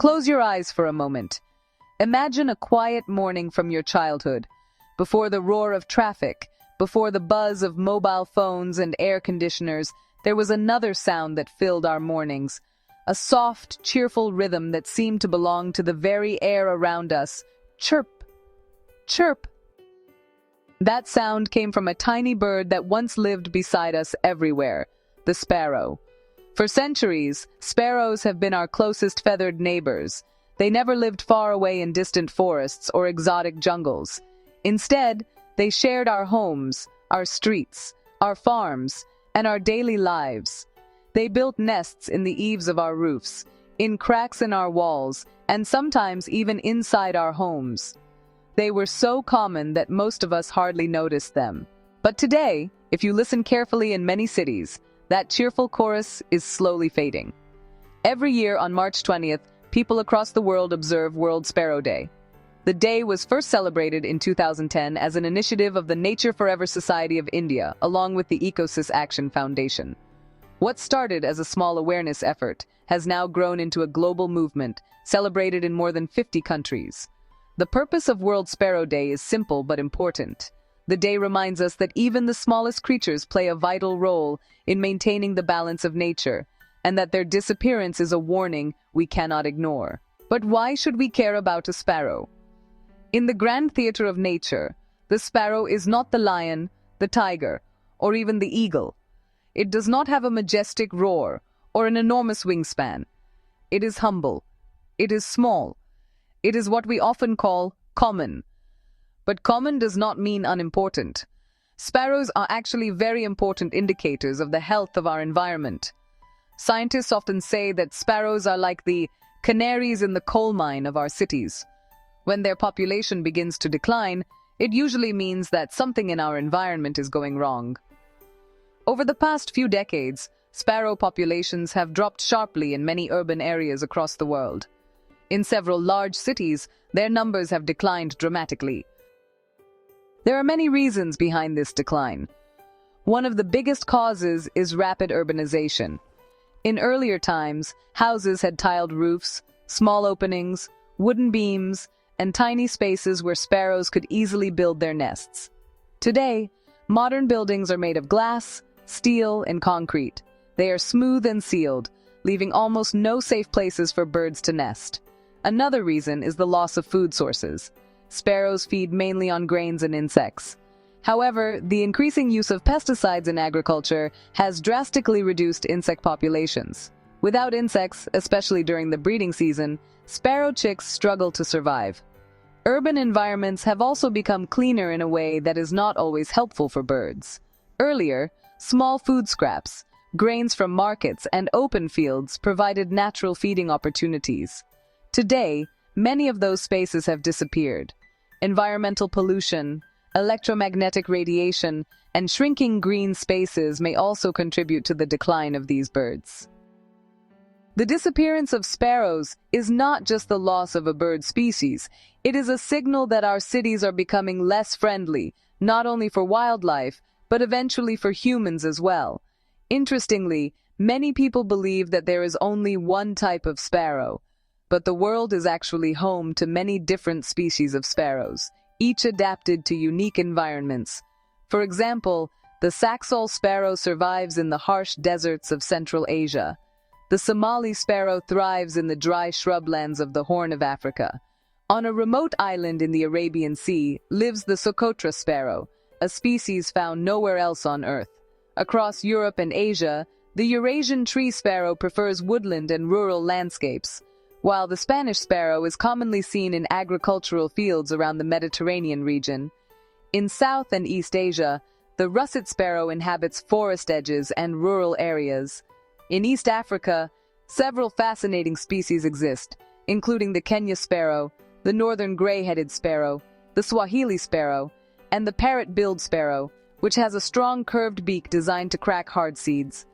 Close your eyes for a moment. Imagine a quiet morning from your childhood, before the roar of traffic, before the buzz of mobile phones and air conditioners. There was another sound that filled our mornings, a soft, cheerful rhythm that seemed to belong to the very air around us. Chirp, chirp. That sound came from a tiny bird that once lived beside us everywhere, the sparrow. For centuries, sparrows have been our closest feathered neighbors. They never lived far away in distant forests or exotic jungles. Instead, they shared our homes, our streets, our farms, and our daily lives. They built nests in the eaves of our roofs, in cracks in our walls, and sometimes even inside our homes. They were so common that most of us hardly noticed them. But today, if you listen carefully in many cities, that cheerful chorus is slowly fading. Every year on March 20th, people across the world observe World Sparrow Day. The day was first celebrated in 2010 as an initiative of the Nature Forever Society of India, along with the Ecosys Action Foundation. What started as a small awareness effort has now grown into a global movement, celebrated in more than 50 countries. The purpose of World Sparrow Day is simple but important. The day reminds us that even the smallest creatures play a vital role in maintaining the balance of nature, and that their disappearance is a warning we cannot ignore. But why should we care about a sparrow? In the grand theater of nature, the sparrow is not the lion, the tiger, or even the eagle. It does not have a majestic roar or an enormous wingspan. It is humble. It is small. It is what we often call common. But common does not mean unimportant. Sparrows are actually very important indicators of the health of our environment. Scientists often say that sparrows are like the canaries in the coal mine of our cities. When their population begins to decline, it usually means that something in our environment is going wrong. Over the past few decades, sparrow populations have dropped sharply in many urban areas across the world. In several large cities, their numbers have declined dramatically. There are many reasons behind this decline. One of the biggest causes is rapid urbanization. In earlier times, houses had tiled roofs, small openings, wooden beams, and tiny spaces where sparrows could easily build their nests. Today, modern buildings are made of glass, steel, and concrete. They are smooth and sealed, leaving almost no safe places for birds to nest. Another reason is the loss of food sources. Sparrows feed mainly on grains and insects. However, the increasing use of pesticides in agriculture has drastically reduced insect populations. Without insects, especially during the breeding season, sparrow chicks struggle to survive. Urban environments have also become cleaner in a way that is not always helpful for birds. Earlier, small food scraps, grains from markets, and open fields provided natural feeding opportunities. Today, many of those spaces have disappeared. Environmental pollution, electromagnetic radiation, and shrinking green spaces may also contribute to the decline of these birds. The disappearance of sparrows is not just the loss of a bird species. It is a signal that our cities are becoming less friendly, not only for wildlife, but eventually for humans as well. Interestingly, many people believe that there is only one type of sparrow, but the world is actually home to many different species of sparrows, each adapted to unique environments. For example, the Saxol sparrow survives in the harsh deserts of Central Asia. The Somali sparrow thrives in the dry shrublands of the Horn of Africa. On a remote island in the Arabian Sea lives the Socotra sparrow, a species found nowhere else on Earth. Across Europe and Asia, the Eurasian tree sparrow prefers woodland and rural landscapes, while the Spanish sparrow is commonly seen in agricultural fields around the Mediterranean region. In South and East Asia, the russet sparrow inhabits forest edges and rural areas. In East Africa, several fascinating species exist, including the Kenya sparrow, the northern gray-headed sparrow, the Swahili sparrow, and the parrot-billed sparrow, which has a strong curved beak designed to crack hard seeds.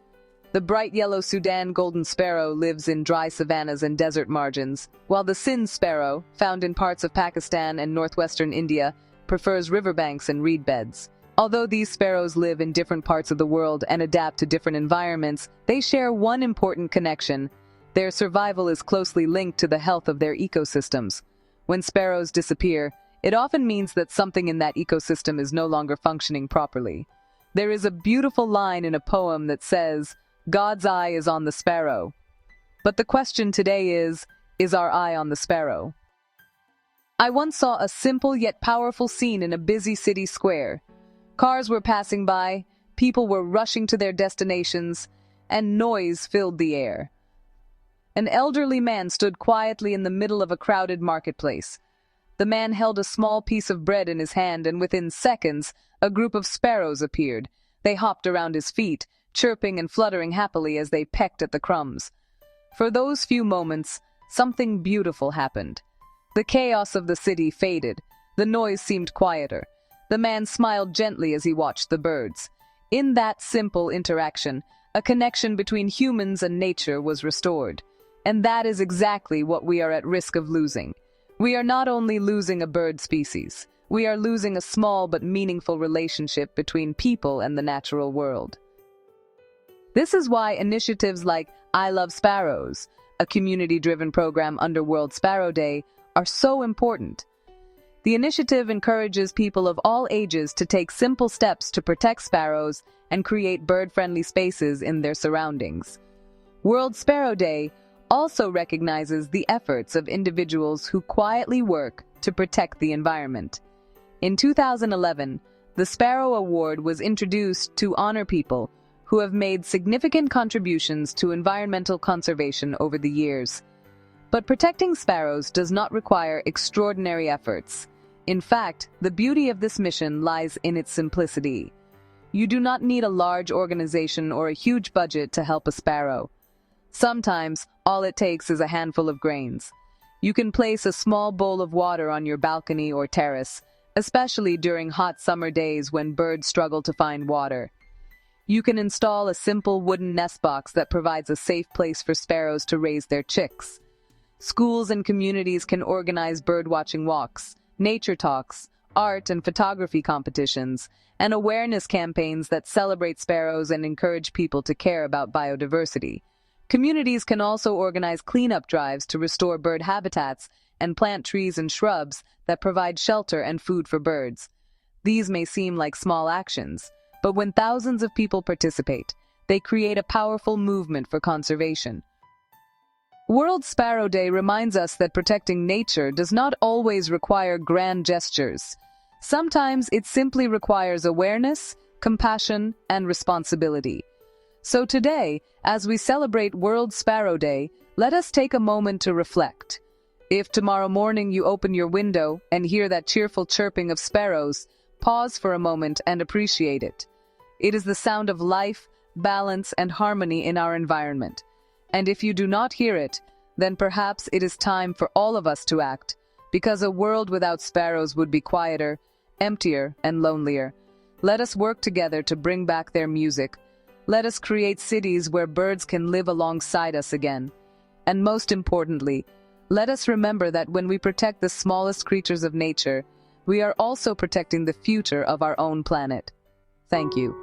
The bright yellow Sudan golden sparrow lives in dry savannas and desert margins, while the Sindh sparrow, found in parts of Pakistan and northwestern India, prefers riverbanks and reed beds. Although these sparrows live in different parts of the world and adapt to different environments, they share one important connection. Their survival is closely linked to the health of their ecosystems. When sparrows disappear, it often means that something in that ecosystem is no longer functioning properly. There is a beautiful line in a poem that says, "God's eye is on the sparrow." But the question today is our eye on the sparrow? I once saw a simple yet powerful scene in a busy city square. Cars were passing by, people were rushing to their destinations, and noise filled the air. An elderly man stood quietly in the middle of a crowded marketplace. The man held a small piece of bread in his hand, and within seconds, a group of sparrows appeared. They hopped around his feet, chirping and fluttering happily as they pecked at the crumbs. For those few moments, something beautiful happened. The chaos of the city faded. The noise seemed quieter. The man smiled gently as he watched the birds. In that simple interaction, a connection between humans and nature was restored. And that is exactly what we are at risk of losing. We are not only losing a bird species, we are losing a small but meaningful relationship between people and the natural world. This is why initiatives like I Love Sparrows, a community-driven program under World Sparrow Day, are so important. The initiative encourages people of all ages to take simple steps to protect sparrows and create bird-friendly spaces in their surroundings. World Sparrow Day also recognizes the efforts of individuals who quietly work to protect the environment. In 2011, the Sparrow Award was introduced to honor people who have made significant contributions to environmental conservation over the years. But protecting sparrows does not require extraordinary efforts. In fact, the beauty of this mission lies in its simplicity. You do not need a large organization or a huge budget to help a sparrow. Sometimes, all it takes is a handful of grains. You can place a small bowl of water on your balcony or terrace, especially during hot summer days when birds struggle to find water. You can install a simple wooden nest box that provides a safe place for sparrows to raise their chicks. Schools and communities can organize birdwatching walks, nature talks, art and photography competitions, and awareness campaigns that celebrate sparrows and encourage people to care about biodiversity. Communities can also organize cleanup drives to restore bird habitats and plant trees and shrubs that provide shelter and food for birds. These may seem like small actions, but when thousands of people participate, they create a powerful movement for conservation. World Sparrow Day reminds us that protecting nature does not always require grand gestures. Sometimes it simply requires awareness, compassion, and responsibility. So today, as we celebrate World Sparrow Day, let us take a moment to reflect. If tomorrow morning you open your window and hear that cheerful chirping of sparrows, pause for a moment and appreciate it. It is the sound of life, balance, and harmony in our environment. And if you do not hear it, then perhaps it is time for all of us to act, because a world without sparrows would be quieter, emptier, and lonelier. Let us work together to bring back their music. Let us create cities where birds can live alongside us again. And most importantly, let us remember that when we protect the smallest creatures of nature, we are also protecting the future of our own planet. Thank you.